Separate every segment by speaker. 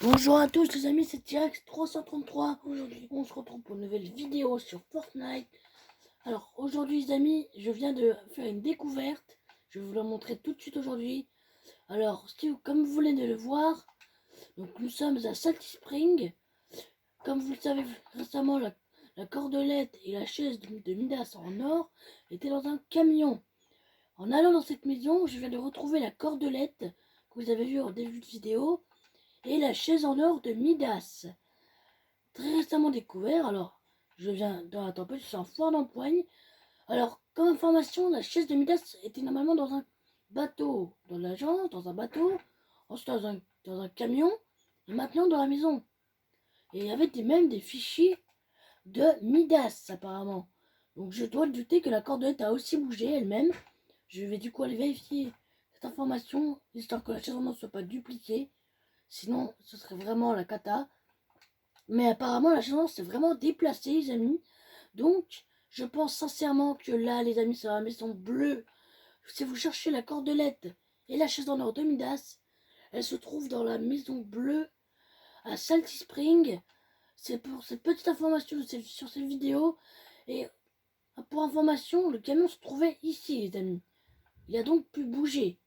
Speaker 1: Bonjour à tous les amis, c'est T-Rex 333. Aujourd'hui, on se retrouve pour une nouvelle vidéo sur Fortnite. Alors aujourd'hui les amis, je viens de faire une découverte. Je vais vous la montrer tout de suite aujourd'hui. Alors, comme vous venez de le voir, donc nous sommes à Salty Spring. Comme vous le savez récemment, la cordelette et la chaise de Midas en or étaient dans un camion. En allant dans cette maison, je viens de retrouver la cordelette que vous avez vue en début de vidéo et la chaise en or de Midas. Très récemment découvert, alors je viens dans la tempête, je suis en foire d'empoigne. Alors, comme information, la chaise de Midas était normalement dans un bateau, dans l'agence, dans un bateau, ensuite dans un camion, et maintenant dans la maison. Et il y avait même des fichiers de Midas, apparemment. Donc je dois douter que la cordelette a aussi bougé elle-même. Je vais du coup aller vérifier cette information, histoire que la chaise en or ne soit pas dupliquée. Sinon, ce serait vraiment la cata. Mais apparemment, la chaise s'est vraiment déplacée, les amis. Donc, je pense sincèrement que là, les amis, c'est la maison bleue. Si vous cherchez la cordelette et la chaise en or de Midas, elle se trouve dans la maison bleue à Salty Spring. C'est pour cette petite information sur cette vidéo. Et pour information, le camion se trouvait ici, les amis. Il a donc pu bouger.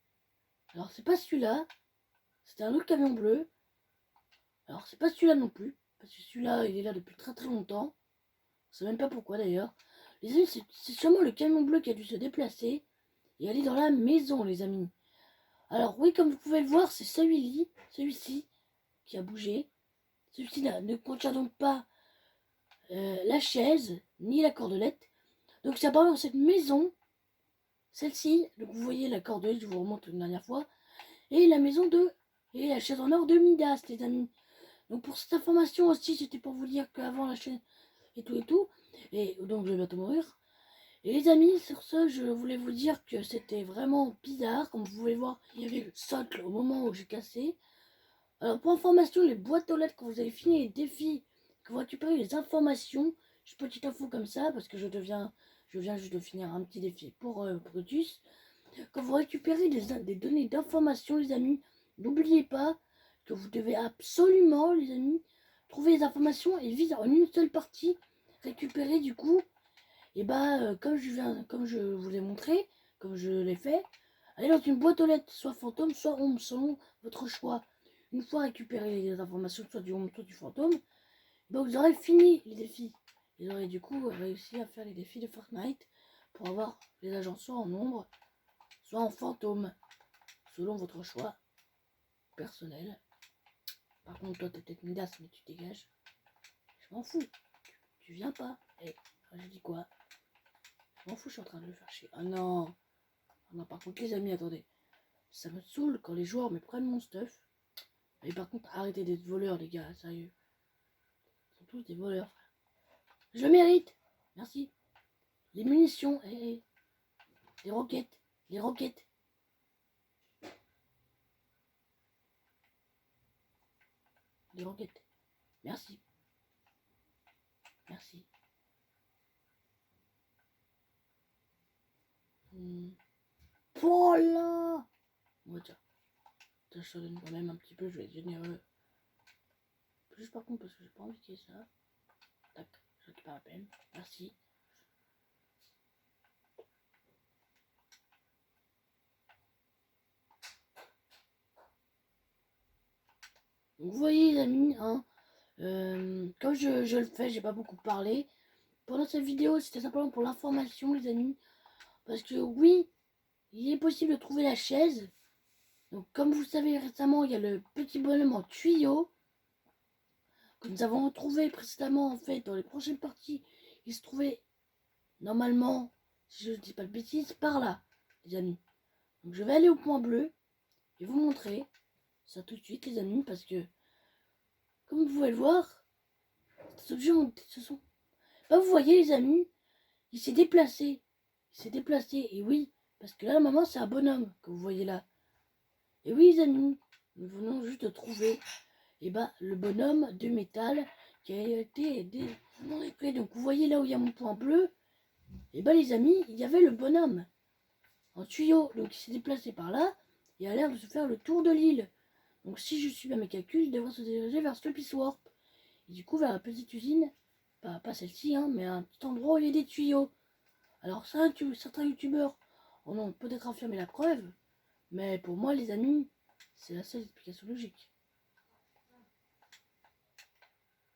Speaker 1: Alors, c'est pas celui-là. C'était un autre camion bleu. Alors, c'est pas celui-là non plus. Parce que celui-là, il est là depuis très très longtemps. Je sais même pas pourquoi d'ailleurs. Les amis, c'est sûrement le camion bleu qui a dû se déplacer et aller dans la maison, les amis. Alors oui, comme vous pouvez le voir, c'est celui-ci qui a bougé. Celui-ci ne contient donc pas la chaise ni la cordelette. Donc c'est apparemment cette maison, celle-ci, donc vous voyez la cordelette, je vous remonte une dernière fois, et la maison et la chaise en or de Midas, les amis. Donc pour cette information aussi, c'était pour vous dire qu'avant la chaise et tout, et donc je vais bientôt mourir. Et les amis, sur ce, je voulais vous dire que c'était vraiment bizarre. Comme vous pouvez voir, il y avait le socle au moment où j'ai cassé. Alors pour information, les boîtes aux lettres, quand vous avez fini les défis, que vous récupérez les informations, juste petite info comme ça, parce que je viens juste de finir un petit défi pour Brutus. Quand vous récupérez des données d'information, les amis, n'oubliez pas que vous devez absolument, les amis, trouver les informations et vite en une seule partie, récupérer du coup. Et bah, comme je vous l'ai montré, comme je l'ai fait, allez dans une boîte aux lettres, soit fantôme, soit ombre, selon votre choix. Une fois récupéré les informations, soit du ombre, soit du fantôme, bah, vous aurez fini les défis. Vous aurez du coup réussi à faire les défis de Fortnite pour avoir les agents soit en ombre, soit en fantôme, selon votre choix personnel. Par contre, toi, t'es peut-être Midas, mais tu dégages. Je m'en fous. Tu viens pas. Et je dis quoi? Je m'en fous, je suis en train de le faire chier. Ah non. Ah non, par contre, les amis, attendez. Ça me saoule quand les joueurs me prennent mon stuff. Mais par contre, arrêtez d'être voleurs, les gars, sérieux. Ils sont tous des voleurs, frère. Je le mérite. Merci. Les munitions, les roquettes, les roquettes. Les roquettes. Merci. Merci. Oh là. Bon, tiens. Je te donne quand même un petit peu, je vais être généreux. Juste par contre, parce que j'ai pas envie qu'il y ait ça. Tac, je récupère à peine. Merci. Donc, vous voyez, les amis, hein, comme je le fais, j'ai pas beaucoup parlé. Pendant cette vidéo, c'était simplement pour l'information, les amis. Parce que oui, il est possible de trouver la chaise. Donc, comme vous le savez récemment, il y a le petit bonhomme en tuyau que nous avons retrouvé précédemment, en fait, dans les prochaines parties. Il se trouvait normalement, si je ne dis pas de bêtises, par là, les amis. Donc, je vais aller au point bleu et vous montrer ça tout de suite, les amis, parce que, comme vous pouvez le voir, ces objets se sont... Bah, vous voyez, les amis, il s'est déplacé. Il s'est déplacé, et oui, parce que là, maman, c'est un bonhomme que vous voyez là. Et oui, les amis, nous venons juste de trouver le bonhomme de métal qui a été démonté. Donc, vous voyez là où il y a mon point bleu, les amis, il y avait le bonhomme en tuyau. Donc, il s'est déplacé par là et a l'air de se faire le tour de l'île. Donc si je suis bien mes calculs, je devrais se diriger vers Sloppy Warp. Et du coup vers la petite usine, pas celle-ci, hein, mais un petit endroit où il y a des tuyaux. Alors ça, certains youtubeurs en ont peut-être affirmé la preuve, mais pour moi les amis, c'est la seule explication logique.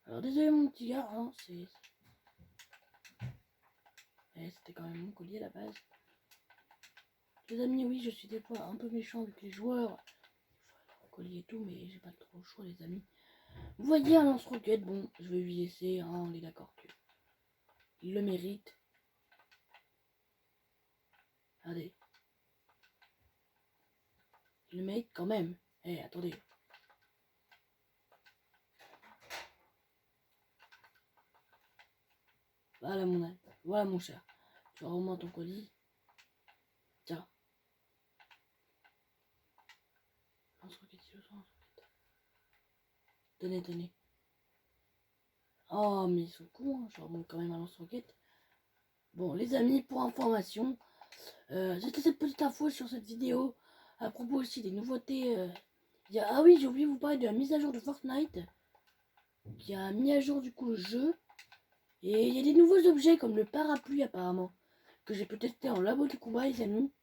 Speaker 1: Alors désolé mon petit gars, hein, c'était quand même mon collier à la base. Les amis, oui, je suis des fois un peu méchant avec les joueurs. Collier et tout, mais j'ai pas trop le choix les amis. Vous voyez un lance-roquette, bon, je vais lui laisser, hein, on est d'accord que il le mérite. Allez. Il le mérite quand même. Eh, attendez. Voilà mon cher. Tu remontes ton colis. Tiens. Lance-roquette, lance-roquette. Tenez. Oh, mais ils sont cons, hein. Je remonte quand même un lance-roquette. Bon, les amis, pour information, c'était cette petite info sur cette vidéo. À propos aussi des nouveautés. Ah oui, j'ai oublié de vous parler de la mise à jour de Fortnite. Qui a mis à jour du coup le jeu. Et il y a des nouveaux objets comme le parapluie apparemment. Que j'ai peut-être testé en labo de combat les amis.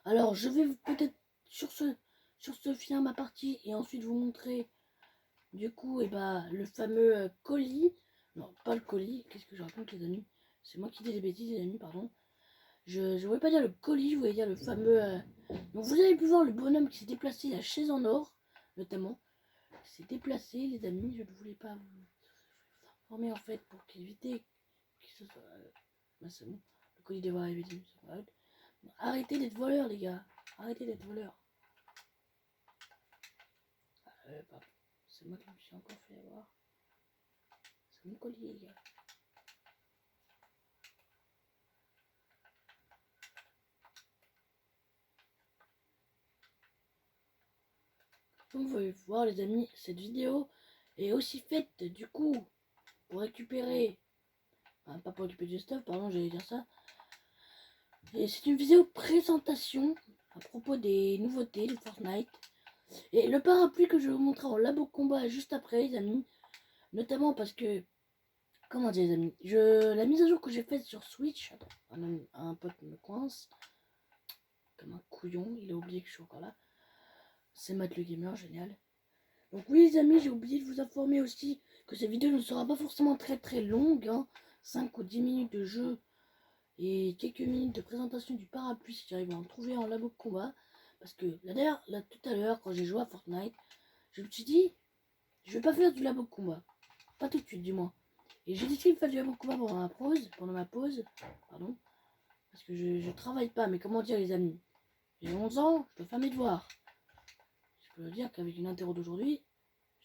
Speaker 1: Alors je vais peut-être sur ce finir ma partie et ensuite vous montrer du coup le fameux colis. Non, pas le colis, qu'est-ce que je raconte les amis? C'est moi qui dis des bêtises les amis, pardon. Je voulais pas dire le colis, je voulais dire le fameux... Donc vous avez pu voir le bonhomme qui s'est déplacé, la chaise en or notamment. S'est déplacé les amis, je ne voulais pas vous informer en fait pour éviter que ce soit... c'est bon, le colis devrait arriver. Arrêtez d'être voleurs les gars, arrêtez d'être voleurs. C'est moi qui me suis encore fait avoir. C'est mon collier les gars. Comme vous pouvez voir les amis, cette vidéo est aussi faite du coup pour récupérer, pas pour récupérer du stuff, pardon j'allais dire ça. Et c'est une vidéo présentation à propos des nouveautés de Fortnite. Et le parapluie que je vais vous montrer en labo combat juste après les amis. Notamment parce que, comment dire les amis, la mise à jour que j'ai faite sur Switch, attends, un pote me coince. Comme un couillon, il a oublié que je suis encore là. C'est Matt le Gamer, génial. Donc oui les amis, j'ai oublié de vous informer aussi que cette vidéo ne sera pas forcément très longue, hein. 5 ou 10 minutes de jeu et quelques minutes de présentation du parapluie si j'arrive à en trouver en labo de combat. Parce que là tout à l'heure, quand j'ai joué à Fortnite, je me suis dit, je vais pas faire du labo de combat. Pas tout de suite du moins. Et j'ai décidé de faire du labo de combat pendant ma pause, pardon. Parce que je travaille pas, mais comment dire les amis, j'ai 11 ans, je dois faire mes devoirs. Je peux dire qu'avec une interro d'aujourd'hui,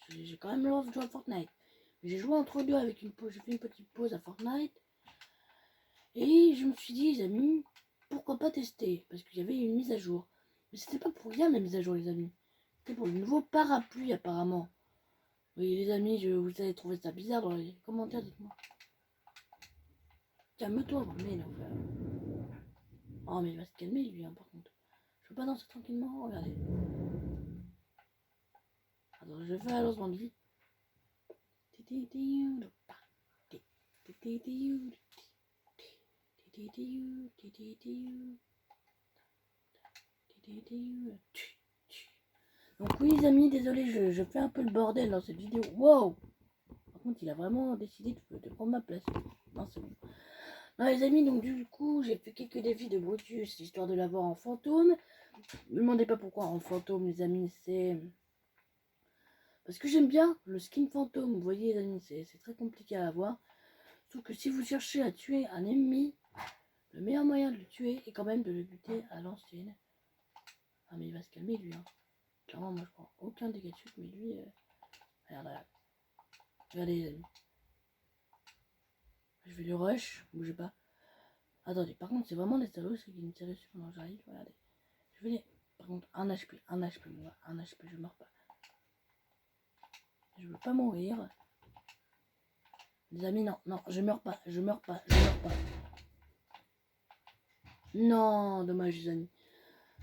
Speaker 1: j'ai quand même le droit de jouer à Fortnite. J'ai joué entre deux avec une pause, j'ai fait une petite pause à Fortnite. Et je me suis dit, les amis, pourquoi pas tester? Parce qu'il y avait une mise à jour. Mais c'était pas pour rien la mise à jour, les amis. C'était pour le nouveau parapluie, apparemment. Oui, les amis, vous allez trouver ça bizarre dans les commentaires, dites-moi. Calme-toi, mais non. Oh, mais il va se calmer, lui, hein, par contre. Je peux pas danser tranquillement, regardez. Attends, je vais faire un lancement de vie. Donc oui les amis, désolé, je fais un peu le bordel dans cette vidéo. Wow. Par contre, il a vraiment décidé de prendre ma place. Non, c'est bon. Non les amis, donc du coup, j'ai fait quelques défis de Brutus, histoire de l'avoir en fantôme. Ne me demandez pas pourquoi en fantôme, les amis, c'est... Parce que j'aime bien le skin fantôme, vous voyez les amis, c'est très compliqué à avoir. Sauf que si vous cherchez à tuer un ennemi, le meilleur moyen de le tuer est quand même de le buter à l'ancienne. Ah mais il va se calmer lui, hein. Clairement moi je prends aucun dégât de chute, mais lui... Regarde. Regardez les amis. Je vais le rush, bougez pas. Attendez, par contre c'est vraiment des salauds qui me tirent dessus pendant que j'arrive, regardez. Je vais les... Par contre un HP, moi, un HP, je meurs pas. Je veux pas mourir. Les amis, non, je meurs pas. Non, dommage les amis.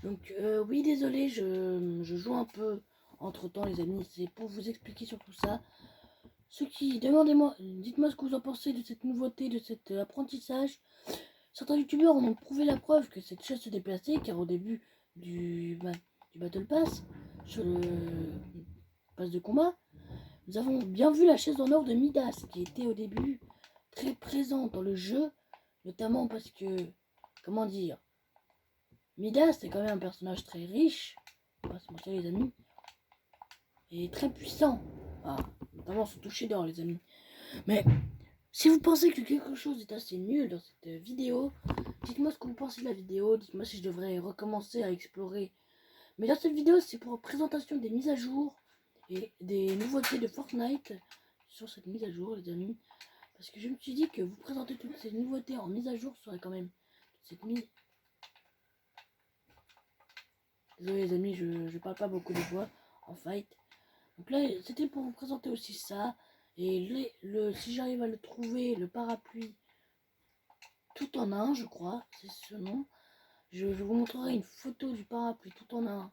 Speaker 1: Donc oui, désolé, je joue un peu entre temps les amis, c'est pour vous expliquer sur tout ça. Ceux qui, demandez-moi, dites-moi ce que vous en pensez de cette nouveauté, de cet apprentissage. Certains youtubeurs en ont prouvé la preuve que cette chaise se déplaçait, car au début du Battle Pass, sur le pass de combat, nous avons bien vu la chaise en or de Midas, qui était au début très présente dans le jeu, notamment parce que, comment dire, Midas c'est quand même un personnage très riche, on va pas se mentir les amis, et très puissant, notamment son toucher d'or les amis. Mais si vous pensez que quelque chose est assez nul dans cette vidéo, dites-moi ce que vous pensez de la vidéo, dites-moi si je devrais recommencer à explorer. Mais dans cette vidéo, c'est pour présentation des mises à jour et des nouveautés de Fortnite sur cette mise à jour, les amis. Parce que je me suis dit que vous présenter toutes ces nouveautés en mise à jour serait quand même cette mise. Désolé les amis, je parle pas beaucoup de voix en fight. Donc là, c'était pour vous présenter aussi ça. Et si j'arrive à le trouver, le parapluie tout en un, je crois, c'est ce nom. Je vous montrerai une photo du parapluie tout en un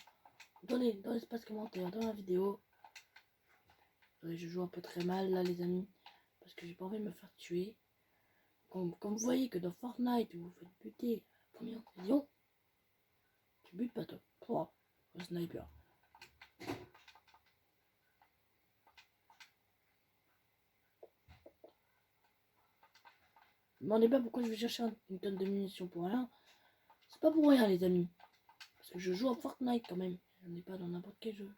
Speaker 1: dans l'espace commentaire, dans la vidéo. Je joue un peu très mal là les amis, parce que j'ai pas envie de me faire tuer. Comme vous voyez que dans Fortnite, vous faites buter combien millions, tu butes pas toi. 3, le sniper. Ne demandez pas pourquoi je vais chercher une tonne de munitions pour rien. C'est pas pour rien les amis. Parce que je joue à Fortnite quand même. On n'est pas dans n'importe quel jeu.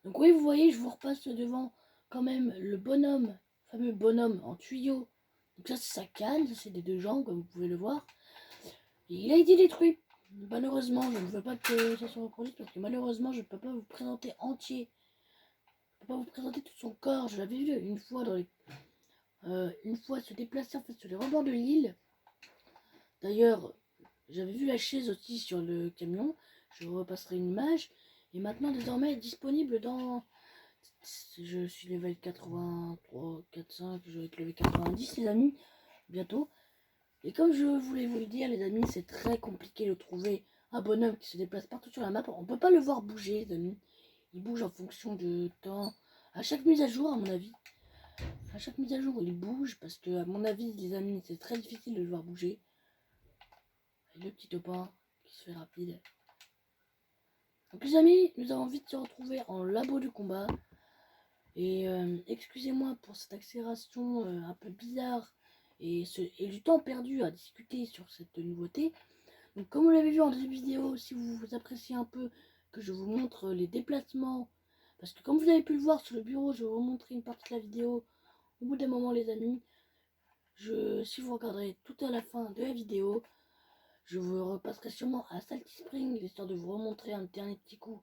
Speaker 1: Donc oui, vous voyez, je vous repasse devant quand même le bonhomme, fameux bonhomme en tuyau. Donc ça c'est sa canne, ça c'est des deux jambes comme vous pouvez le voir. Et il a été détruit. Malheureusement, je ne veux pas que ça se reproduise parce que malheureusement je ne peux pas vous présenter entier. Je ne peux pas vous présenter tout son corps. Je l'avais vu une fois dans les... une fois se déplacer en fait sur les rebords de l'île. D'ailleurs, j'avais vu la chaise aussi sur le camion. Je vous repasserai une image. Et maintenant désormais disponible dans... Je suis level 83, 45, je vais être level 90 les amis, bientôt. Et comme je voulais vous le dire les amis, c'est très compliqué de trouver un bonhomme qui se déplace partout sur la map. On peut pas le voir bouger les amis. Il bouge en fonction de temps. À chaque mise à jour à mon avis. À chaque mise à jour il bouge parce que à mon avis les amis c'est très difficile de le voir bouger. Et le petit topin qui se fait rapide. Donc les amis, nous avons vite se retrouver en labo du combat. Et excusez-moi pour cette accélération un peu bizarre et du temps perdu à discuter sur cette nouveauté. Donc comme vous l'avez vu en début de vidéo, si vous appréciez un peu que je vous montre les déplacements, parce que comme vous avez pu le voir sur le bureau, je vais vous montrer une partie de la vidéo au bout d'un moment les amis. Si vous regarderez tout à la fin de la vidéo, je vous repasserai sûrement à Salty Spring, histoire de vous remontrer un dernier petit coup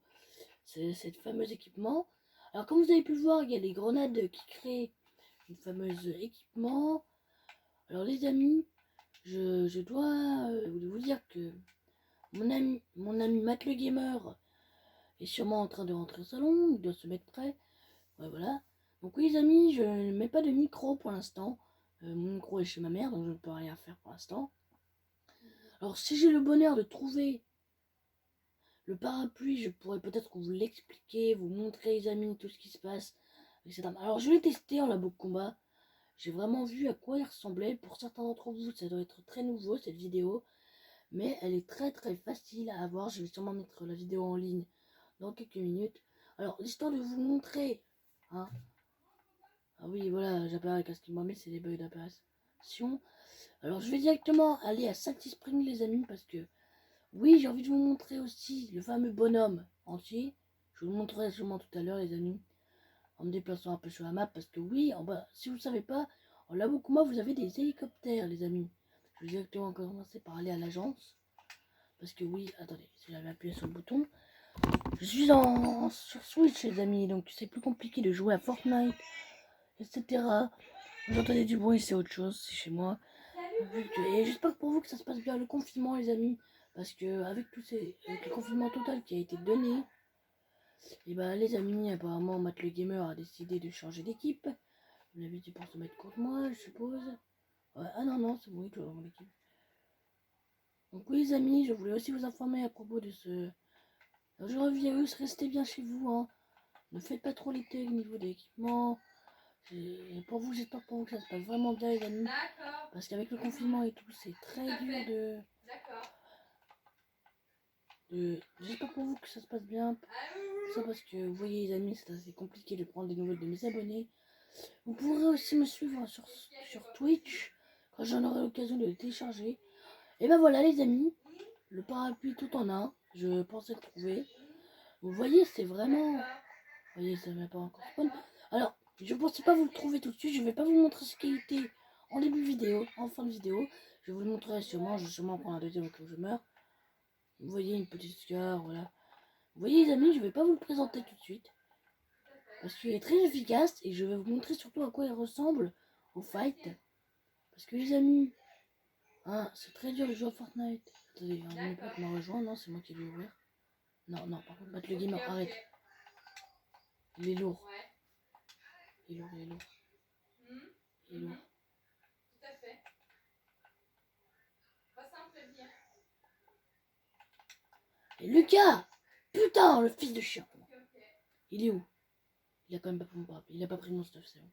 Speaker 1: cette fameuse équipement. Alors comme vous avez pu le voir, il y a les grenades qui créent une fameuse équipement. Alors les amis, je dois vous dire que mon ami Matt le Gamer est sûrement en train de rentrer au salon, il doit se mettre prêt. Ouais, voilà. Donc oui les amis, je ne mets pas de micro pour l'instant. Mon micro est chez ma mère, donc je ne peux rien faire pour l'instant. Alors si j'ai le bonheur de trouver le parapluie, je pourrais peut-être vous l'expliquer, vous montrer les amis tout ce qui se passe avec cette arme. Alors je l'ai testé en labo de combat. J'ai vraiment vu à quoi il ressemblait. Pour certains d'entre vous, ça doit être très nouveau cette vidéo. Mais elle est très très facile à avoir. Je vais sûrement mettre la vidéo en ligne dans quelques minutes. Alors l'histoire de vous montrer. Hein, ah oui voilà, j'apparaît qu'à ce qu'il m'a mis, c'est des bugs d'apparition. Alors je vais directement aller à Salty Spring les amis parce que oui, j'ai envie de vous montrer aussi le fameux bonhomme entier. Je vous le montrerai sûrement tout à l'heure, les amis, en me déplaçant un peu sur la map. Parce que oui, en bas, si vous ne savez pas, en labo combat, vous avez des hélicoptères, les amis. Je vais directement commencer par aller à l'agence. Parce que oui, attendez, si j'avais appuyé sur le bouton. Je suis sur Switch, les amis, donc c'est plus compliqué de jouer à Fortnite, etc. Vous entendez du bruit, c'est autre chose, c'est chez moi. Et j'espère pour vous que ça se passe bien le confinement les amis. Parce que avec le confinement total qui a été donné, et bah les amis, apparemment Matt le Gamer a décidé de changer d'équipe. Vous l'avez dit pour se mettre contre moi, je suppose. Ouais, ah non, non, c'est bon, il est toujours dans l'équipe. Donc oui les amis, je voulais aussi vous informer à propos de ce Alors, je reviens, restez bien chez vous, hein. Ne faites pas trop l'été au niveau de l'équipement. Pour vous, j'espère pour vous que ça se passe vraiment bien, les amis. Parce qu'avec le confinement et tout, c'est très dur de... J'espère pour vous que ça se passe bien. Ça parce que vous voyez les amis, c'est assez compliqué de prendre des nouvelles de mes abonnés. Vous pourrez aussi me suivre sur Twitch quand j'en aurai l'occasion de le télécharger. Et ben voilà les amis, le parapluie tout en un, je pensais le trouver. Vous voyez, c'est vraiment... Vous voyez, ça n'a pas encore spawn. Alors, je pensais pas vous le trouver tout de suite, je vais pas vous montrer ce qu'il était en début de vidéo, en fin de vidéo. Je vous le montrerai sûrement, je vais sûrement prendre un deuxième quand je meurs. Vous voyez une petite scar, voilà. Vous voyez les amis, je vais pas vous le présenter tout de suite. Parce qu'il est très efficace et je vais vous montrer surtout à quoi il ressemble au fight. Parce que les amis, hein, c'est très dur de jouer à Fortnite. Attendez, un de mes potes m'a rejoint, non, c'est moi qui vais l'ouvrir. Non, non, par contre, battre le gamer, arrête. Il est lourd. Il est lourd, il est lourd. Il est lourd.
Speaker 2: Tout à fait. Pas simple à dire.
Speaker 1: Et Lucas! Putain, le fils de chien. Il est où? Il a quand même pas pris mon parapluie. Il a pas pris mon stuff, c'est bon.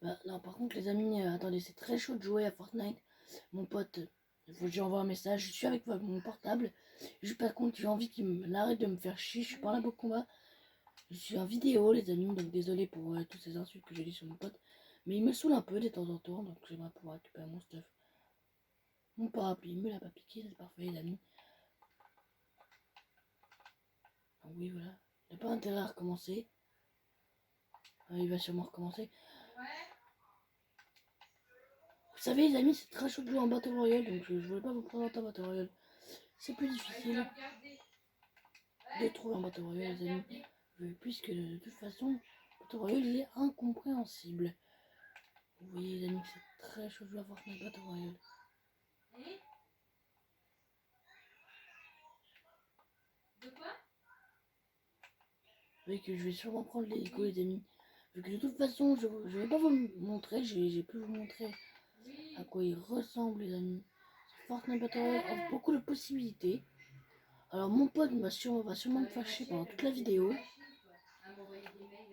Speaker 1: Bah, non, par contre, les amis, attendez, c'est très chaud de jouer à Fortnite. Mon pote, il faut que j'envoie un message. Je suis avec mon portable. Juste par contre, j'ai envie qu'il arrête de me faire chier. Je suis pas là pour combat. Je suis en vidéo, les amis. Donc, désolé pour toutes ces insultes que j'ai dit sur mon pote. Mais il me saoule un peu de temps en temps. Donc, j'aimerais pouvoir récupérer mon stuff. Mon parapluie, il me l'a pas piqué. C'est parfait, les amis. Donc, oui, voilà. Il n'a pas intérêt à recommencer. Il va sûrement recommencer. Vous savez les amis, c'est très chaud de jouer en Battle Royale, donc je voulais pas vous présenter un Battle Royale. C'est plus difficile de trouver un Battle Royale les amis, puisque de toute façon, Battle Royale il est incompréhensible. Vous voyez les amis, c'est très chaud de jouer à Fortnite Battle Royale.
Speaker 2: De quoi?
Speaker 1: Vous voyez que je vais sûrement prendre les échos les amis. Vu que de toute façon, je vais pas vous le montrer, j'ai pu vous montrer à quoi il ressemble les amis. Fortnite Battle Royale offre beaucoup de possibilités. Alors mon pote va sûrement me faire chier pendant toute la vidéo.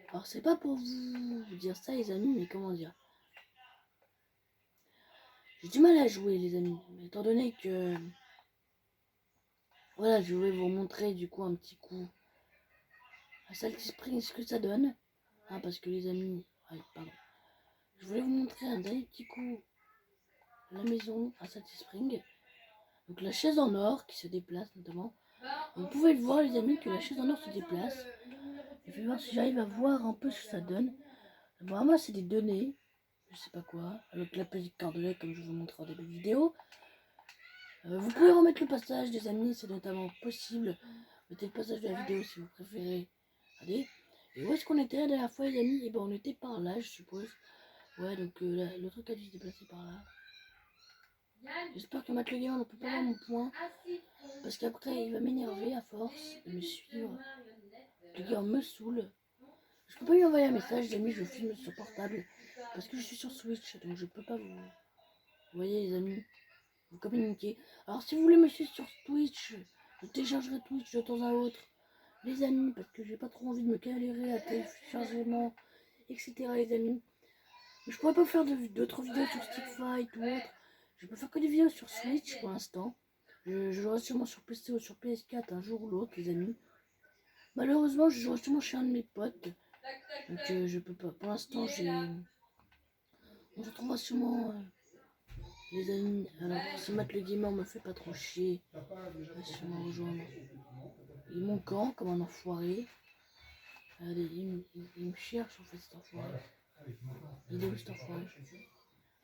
Speaker 1: Alors c'est pas pour vous dire ça les amis, mais comment dire. J'ai du mal à jouer les amis, étant donné que... Voilà, je vais vous montrer du coup un petit coup à Salty Spring ce que ça donne. Ah, parce que les amis... Ah, pardon. Je voulais vous montrer un dernier petit coup à la maison à Salty Spring. Donc la chaise en or qui se déplace notamment. Vous pouvez le voir les amis que la chaise en or se déplace. Je vais voir si j'arrive à voir un peu ce que ça donne. Bon, moi c'est des données. Je sais pas quoi. Avec la petite cordelette comme je vous montre en début de vidéo. Vous pouvez remettre le passage des amis, c'est notamment possible. Mettez le passage de la vidéo si vous préférez. Allez. Et où est-ce qu'on était la dernière fois les amis? Et ben on était par là je suppose. Ouais donc le truc a dû se déplacer par là. J'espère que Matt le gamer ne peut pas voir mon point. Parce qu'après il va m'énerver à force de me suivre. Le gamer me saoule. Je peux pas lui envoyer un message les amis, je filme sur portable. Parce que je suis sur Switch donc je peux pas vous... Vous voyez les amis, vous communiquer. Alors si vous voulez me suivre sur Twitch, je téléchargerai Twitch de temps à autre. Les amis, parce que j'ai pas trop envie de me galérer à téléchargement, etc. les amis. Mais je pourrais pas faire d'autres vidéos sur Stick Fight ou autre. Je peux faire que des vidéos sur Switch pour l'instant. Je jouerai sûrement sur PC ou sur PS4 un jour ou l'autre les amis. Malheureusement je jouerai sûrement chez un de mes potes. Donc je peux pas. Pour l'instant j'ai... On se retrouvera sûrement... les amis, alors si Matt le gamer me fait pas trop chier, il va sûrement rejoindre. Il est mon camp comme un enfoiré. Allez, il me cherche en fait cet enfoiré. Il est où cet enfoiré?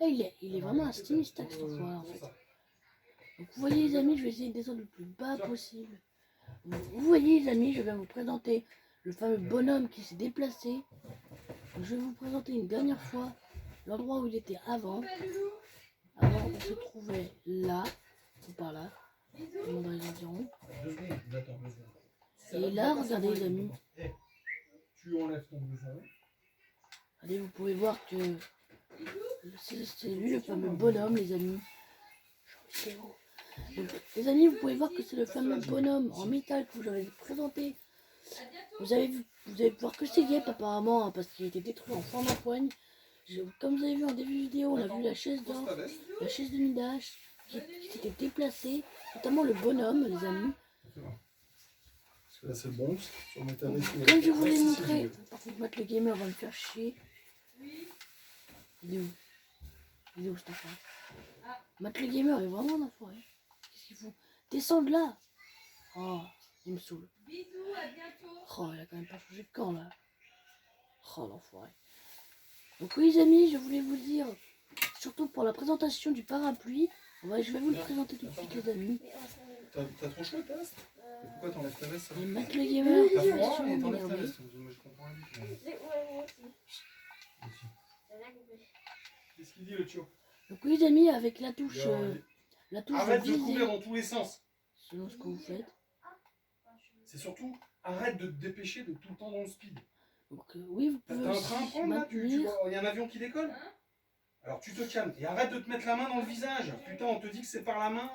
Speaker 1: Il est vraiment un Steamy Stack cet enfoiré en fait. Donc vous voyez les amis, je vais essayer de descendre le plus bas possible. Vous voyez les amis, je vais vous présenter le fameux bonhomme qui s'est déplacé. Donc, je vais vous présenter une dernière fois l'endroit où il était avant. Avant on se trouvait là, ou par là. Dans les environs. Et là, regardez les amis.
Speaker 3: Tu enlèves ton blouson.
Speaker 1: Allez, vous pouvez voir que c'est lui le fameux bonhomme, les amis. Donc, les amis, vous pouvez voir que c'est le fameux bonhomme en métal que j'avais présenté.
Speaker 2: À bientôt.
Speaker 1: Vous allez voir que c'est Yep apparemment, hein, parce qu'il a été détruit en forme à poigne. Comme vous avez vu en début de vidéo, on a vu la chaise
Speaker 3: Pose
Speaker 1: d'or,
Speaker 3: ta veste.
Speaker 1: la chaise de Midash qui s'était déplacée, notamment le bonhomme, les amis.
Speaker 3: Parce que là c'est bon, sur mes ta veste.
Speaker 1: Comme je vous l'ai montré, par contre, Matt le gamer va me faire chier.
Speaker 2: Oui.
Speaker 1: Il est où? Il est où cet enfant? Matt le gamer est vraiment un enfoiré. Qu'est-ce qu'il fout? Descends de là! Oh, il me saoule.
Speaker 2: Bisous, à bientôt.
Speaker 1: Oh, il a quand même pas changé de camp là. Oh, l'enfoiré. Donc oui les amis, je voulais vous dire, surtout pour la présentation du parapluie, je vais vous le présenter tout de suite les amis.
Speaker 3: T'as trop chaud ta veste? Et pourquoi t'enlèves ta veste?
Speaker 1: Et Matt le gamer,
Speaker 3: T'as
Speaker 1: je
Speaker 3: froid
Speaker 1: suis
Speaker 3: et t'enlèves ta
Speaker 1: énervé.
Speaker 3: veste. Moi je comprends rien.
Speaker 4: Moi aussi.
Speaker 3: Aussi.
Speaker 4: J'ai rien compris.
Speaker 3: Qu'est-ce qu'il dit le tio?
Speaker 1: Donc oui les amis, avec la touche
Speaker 3: Arrête de
Speaker 1: viser,
Speaker 3: courir dans tous les sens.
Speaker 1: selon ce que vous faites.
Speaker 3: C'est surtout, arrête de te dépêcher de tout le temps dans le speed.
Speaker 1: Donc oui, vous
Speaker 3: T'as
Speaker 1: pouvez
Speaker 3: un train à
Speaker 1: aussi
Speaker 3: prendre là? Tu
Speaker 1: maintenir.
Speaker 3: vois, il y a un avion qui décolle?
Speaker 2: Hein?
Speaker 3: Alors tu te calmes et arrête de te mettre la main dans le visage. Putain, on te dit que c'est par la main.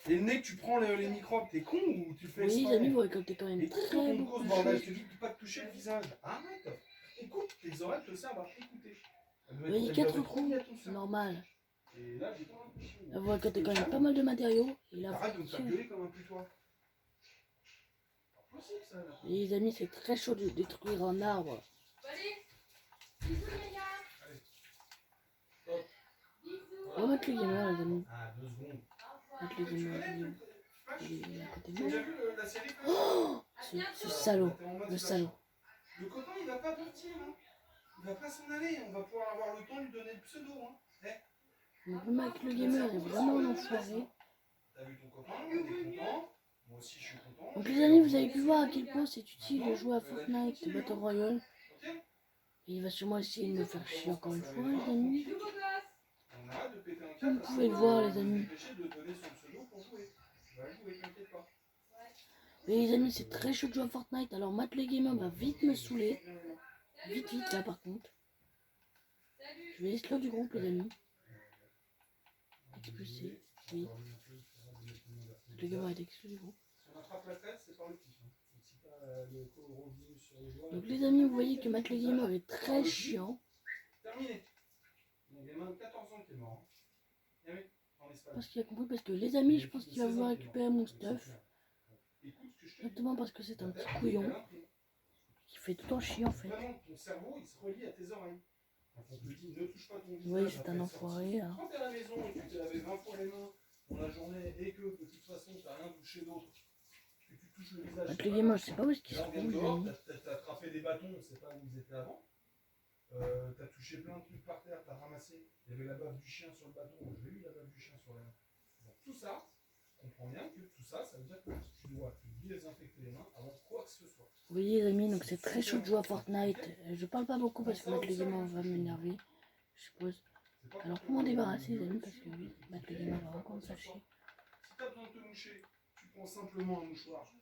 Speaker 3: Et le nez que tu prends les microbes, t'es con ou tu le fais
Speaker 1: Oui les
Speaker 3: exprès?
Speaker 1: amis, vous récoltez quand même
Speaker 3: Écoute
Speaker 1: très
Speaker 3: ton
Speaker 1: beaucoup
Speaker 3: cause
Speaker 1: de
Speaker 3: bordel,
Speaker 1: choses.
Speaker 3: je te dis de pas te toucher le visage. Arrête. Écoute, tes oreilles te servent à écouter.
Speaker 1: Vous voyez 4 trous, c'est normal.
Speaker 3: Et là, j'ai pas l'impression.
Speaker 1: Là, vous récoltez quand même pas mal de matériaux. Et là,
Speaker 3: Arrête de me faire gueuler comme un putois. C'est pas possible ça là.
Speaker 1: les amis, c'est très chaud de détruire un arbre.
Speaker 2: Bon, allez. Bisous, Yaya.
Speaker 3: Hop.
Speaker 2: Bisous.
Speaker 1: On va mettre le gamer les amis.
Speaker 3: Ah, 2 secondes.
Speaker 1: Mettre le
Speaker 3: Tu
Speaker 1: gamer,
Speaker 3: connais
Speaker 1: il est
Speaker 3: le
Speaker 1: où?
Speaker 3: Flash?
Speaker 1: Il est à côté de
Speaker 3: Tu as
Speaker 1: moi.
Speaker 3: déjà vu la série Flash?
Speaker 1: Oh,
Speaker 2: À
Speaker 1: ce
Speaker 2: bientôt.
Speaker 1: salaud,
Speaker 3: T'es en mode
Speaker 1: le
Speaker 3: Flash.
Speaker 1: salaud.
Speaker 3: Le copain il va pas partir, hein. Il va pas s'en aller. On va pouvoir avoir le temps de lui donner le pseudo, hein.
Speaker 1: Donc le mec, le gamer est vraiment un enfoiré.
Speaker 3: T'as vu ton copain, t'es content. Moi aussi je suis content.
Speaker 1: Donc les amis, vous avez pu voir à quel point c'est utile de jouer à Fortnite Battle Royale.
Speaker 3: Ok?
Speaker 1: Et il va sûrement essayer de me faire chier encore une fois les amis.
Speaker 2: Bisous, beau gosse.
Speaker 3: On arrête de péter un câble.
Speaker 1: Comme vous pouvez le voir les amis.
Speaker 3: Empêcher de donner son pseudo pour jouer. Tu vas jouer, t'inquiète pas.
Speaker 1: Mais les amis, c'est très chaud de jouer à Fortnite. Alors Matt le gamer va vite me saouler. Vite là par contre.
Speaker 2: Salut.
Speaker 1: Je vais exclure du groupe les amis. Expulsé. Oui. Le gamer est exclu du groupe.
Speaker 3: Si on attrape la tête, c'est par le pif. Hein. Donc si t'as le code revenu sur le doigt.
Speaker 1: Donc les amis, vous voyez que Matt le gamer est très chiant.
Speaker 3: Terminé. Mon gamin de 14 ans qui est mort. Hein. Eh oui, en Espagne.
Speaker 1: Parce qu'il a compris, parce que les amis, je pense qu'il va vouloir récupérer mon stuff.
Speaker 3: Écoute ce que je te dis.
Speaker 1: Exactement parce que c'est un petit couillon qui fait tout le temps chier en fait.
Speaker 3: Vraiment, ton cerveau, il se relie à tes oreilles. Donc on te dit, ne touche pas ton visage.
Speaker 1: Vous voyez, c'est
Speaker 3: après
Speaker 1: un
Speaker 3: le
Speaker 1: enfoiré hein.
Speaker 3: sortir. Quand t'es à la maison et que tu t'es lavé 20 fois les mains dans la journée et que de toute façon t'as rien touché d'autre, que tu touches le visage.
Speaker 1: Matt le gamer, je sais pas où est-ce qu'il se
Speaker 3: Là, on vient
Speaker 1: trouve
Speaker 3: de
Speaker 1: les
Speaker 3: dehors,
Speaker 1: amis.
Speaker 3: t'as attrapé des bâtons, on sait pas où ils étaient avant. T'as touché plein de trucs par terre, t'as ramassé. Il y avait la bave du chien sur le bâton, moi j'ai eu la bave du chien sur les mains. Donc tout ça, comprends bien que tout ça, ça veut dire que tu dois te désinfecter les mains avant quoi que ce soit.
Speaker 1: Vous voyez les amis, donc c'est très chaud de jouer à Fortnite. Je parle pas beaucoup parce que Matt le gamer va m'énerver, je suppose.
Speaker 3: C'est pas
Speaker 1: Alors pour m'en débarrasser les amis, parce que oui, Matt le gamer va encore me faire chier.
Speaker 3: Si t'as besoin de te moucher, tu prends simplement un mouchoir.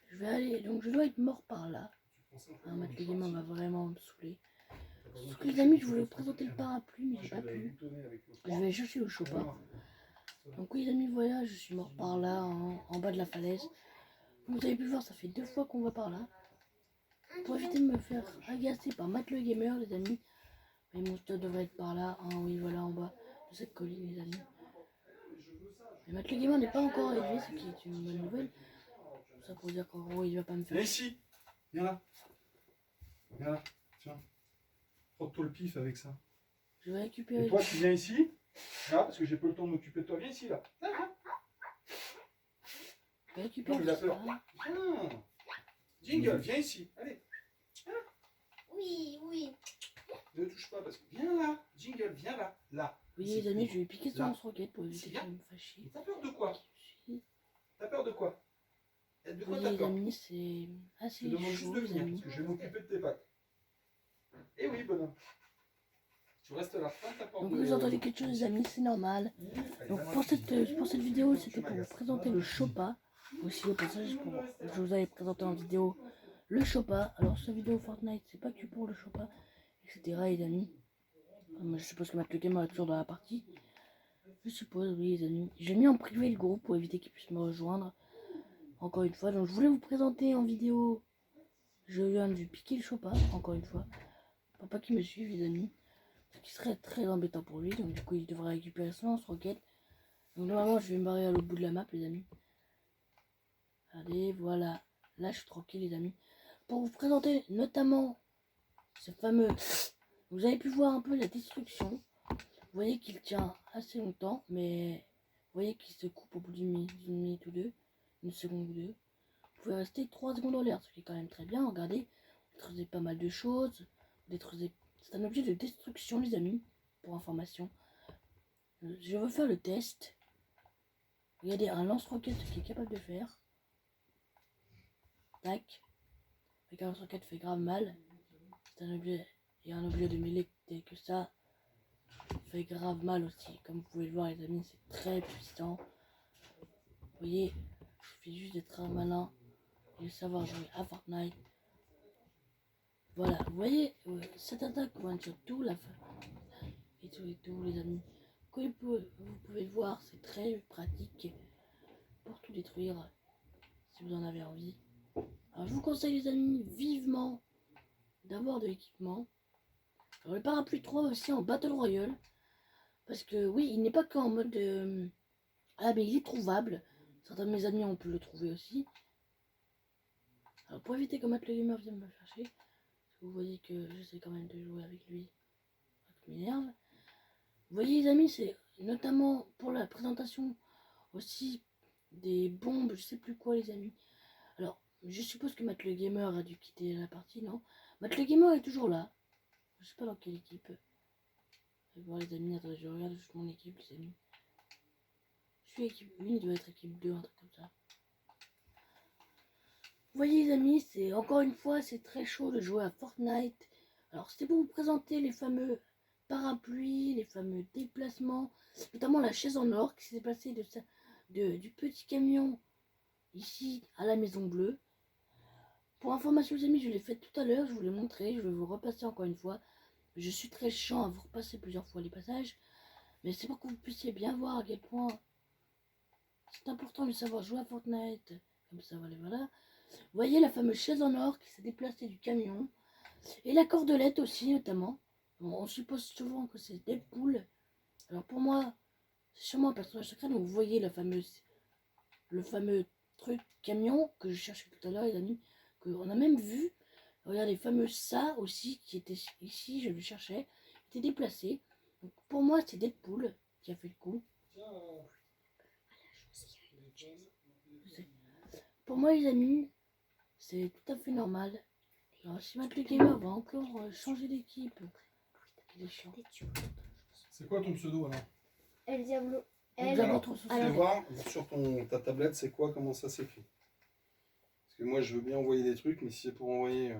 Speaker 1: Je vais aller, donc je dois être mort par là.
Speaker 3: Tu prends simplement
Speaker 1: Matt
Speaker 3: un
Speaker 1: le gamer va
Speaker 3: mouchoir.
Speaker 1: vraiment me saouler.
Speaker 3: T'as pas besoin
Speaker 1: Donc
Speaker 3: de te
Speaker 1: les amis,
Speaker 3: moucher,
Speaker 1: je voulais vous
Speaker 3: tu peux
Speaker 1: présenter le
Speaker 3: faire
Speaker 1: parapluie, mais
Speaker 3: Moi,
Speaker 1: j'ai
Speaker 3: je
Speaker 1: pas
Speaker 3: vais
Speaker 1: pu.
Speaker 3: boutonner avec le
Speaker 1: Je
Speaker 3: poing.
Speaker 1: vais chercher le chopin. Donc oui les amis, voilà, je suis mort par là, en bas de la falaise. Comme vous avez pu voir, ça fait 2 fois qu'on va par là. Pour éviter de me faire agacer par Matt le gamer les amis. Mais mon stuff devrait être par là, hein, oui voilà, en bas de cette colline les amis. Mais Matt le gamer n'est pas encore arrivé, ce qui est une bonne nouvelle. Tout ça pour dire qu'en gros il va pas me
Speaker 3: Viens
Speaker 1: faire.
Speaker 3: ici. Viens là. Viens là. Tiens. Frotte-toi le pif avec ça.
Speaker 1: Je vais
Speaker 3: Et
Speaker 1: récupérer.
Speaker 3: toi, tu viens ici. Là, parce que j'ai pas le temps de m'occuper de toi. Viens ici, là.
Speaker 1: Je vais récupérer
Speaker 3: Non, il a
Speaker 1: tout
Speaker 3: peur.
Speaker 1: ça.
Speaker 3: Viens. Jingle, viens ici. Allez.
Speaker 4: Oui, oui.
Speaker 3: Ne touche pas parce que. Viens là. Jingle, viens là. Là.
Speaker 1: Oui les amis, je vais piquer son
Speaker 3: Là.
Speaker 1: lance-roquette pour éviter
Speaker 3: C'est
Speaker 1: qu'il
Speaker 3: bien.
Speaker 1: me fasse chier.
Speaker 3: T'as peur de quoi?
Speaker 1: Oui
Speaker 3: T'as peur de quoi? De quoi t'as
Speaker 1: les
Speaker 3: peur?
Speaker 1: amis, c'est
Speaker 3: Je
Speaker 1: assez
Speaker 3: te demande juste
Speaker 1: chaud
Speaker 3: de
Speaker 1: les
Speaker 3: venir
Speaker 1: amis.
Speaker 3: parce que je vais m'occuper de tes pattes. Eh oui, bonhomme. Tu restes là. Ferme ta porte
Speaker 1: Donc
Speaker 3: de-
Speaker 1: vous entendez quelque chose les amis, c'est normal.
Speaker 3: Allez,
Speaker 1: Donc
Speaker 3: va
Speaker 1: pour
Speaker 3: dans
Speaker 1: cette,
Speaker 3: la cuisine.
Speaker 1: pour cette vidéo, c'était pour vous présenter le Choppa. Aussi au passage, je vous avais présenté en vidéo le Choppa. Alors cette vidéo Fortnite, c'est pas que pour le Choppa, etc. les amis. Je suppose que Matt le gamer est toujours dans la partie. Je suppose, oui, les amis. J'ai mis en privé le groupe pour éviter qu'ils puissent me rejoindre. Encore une fois, donc je voulais vous présenter en vidéo. Je viens de lui piquer le chopa, encore une fois. Pour pas qu'il me suive, les amis. Ce qui serait très embêtant pour lui. Donc du coup, il devrait récupérer son lance-roquette. Donc normalement, je vais me barrer à l'autre bout de la map, les amis. Allez, voilà. Là, je suis tranquille, les amis. Pour vous présenter notamment ce fameux... Vous avez pu voir un peu la destruction. Vous voyez qu'il tient assez longtemps, mais vous voyez qu'il se coupe au bout d'une minute ou deux, une seconde ou deux. Vous pouvez rester 3 secondes en l'air, ce qui est quand même très bien. Regardez, vous détruisez pas mal de choses. Vous détruisez... C'est un objet de destruction, les amis, pour information. Je veux faire le test. Regardez, un lance-roquette qui est capable de faire. Tac. Avec un lance-roquette fait grave mal. C'est un objet... Et un objet de mêlée tel que ça fait grave mal aussi. Comme vous pouvez le voir, les amis, c'est très puissant. Vous voyez, il suffit juste d'être un malin et de savoir jouer à Fortnite. Voilà, vous voyez, cette attaque one shot tout, la fin. Et tout, les amis. Comme vous pouvez le voir, c'est très pratique pour tout détruire si vous en avez envie. Alors, je vous conseille, les amis, vivement d'avoir de l'équipement. Alors, le parapluie 3 aussi en Battle Royale. Parce que oui, il n'est pas qu'en mode... Ah, mais il est trouvable. Certains de mes amis ont pu le trouver aussi. Alors pour éviter que Matt le Gamer vienne me chercher, parce que vous voyez que j'essaie quand même de jouer avec lui, ça m'énerve. Vous voyez les amis, c'est notamment pour la présentation aussi des bombes, je sais plus quoi les amis. Alors, je suppose que Matt le Gamer a dû quitter la partie, non? Matt le Gamer est toujours là. Je sais pas dans quelle équipe. Je vais voir les amis, attendez, je regarde juste mon équipe les amis. Je suis équipe 1, il doit être équipe 2, un truc comme ça. Vous voyez les amis, c'est encore une fois, c'est très chaud de jouer à Fortnite. Alors c'était pour vous présenter les fameux parapluies, les fameux déplacements, notamment la chaise en or qui s'est déplacée du petit camion ici à la Maison Bleue. Pour information les amis, je l'ai fait tout à l'heure, je vous l'ai montré, je vais vous repasser encore une fois. Je suis très chiant à vous repasser plusieurs fois les passages, mais c'est pour que vous puissiez bien voir à quel point c'est important de savoir jouer à Fortnite. Comme ça, voilà. Vous voyez la fameuse chaise en or qui s'est déplacée du camion. Et la cordelette aussi, notamment. Bon, on suppose souvent que c'est Deadpool. Alors pour moi, c'est sûrement un personnage secret. Donc vous voyez le fameux truc camion que je cherchais tout à l'heure, les amis. On a même vu. Regardez, les fameux ça aussi qui était ici, je le cherchais. Était déplacé. Donc pour moi, c'est Deadpool qui a fait le coup. Pour moi, les amis, c'est tout à fait normal. Alors, si Matt le Gamer va encore changer d'équipe, il est chiant.
Speaker 3: C'est quoi ton pseudo alors?
Speaker 4: El Diablo.
Speaker 1: Donc,
Speaker 4: El.
Speaker 1: j'avance
Speaker 3: Tu
Speaker 1: trop
Speaker 3: fais voir sur ta tablette, c'est quoi, comment ça s'écrit? Parce que moi, je veux bien envoyer des trucs, mais si c'est pour envoyer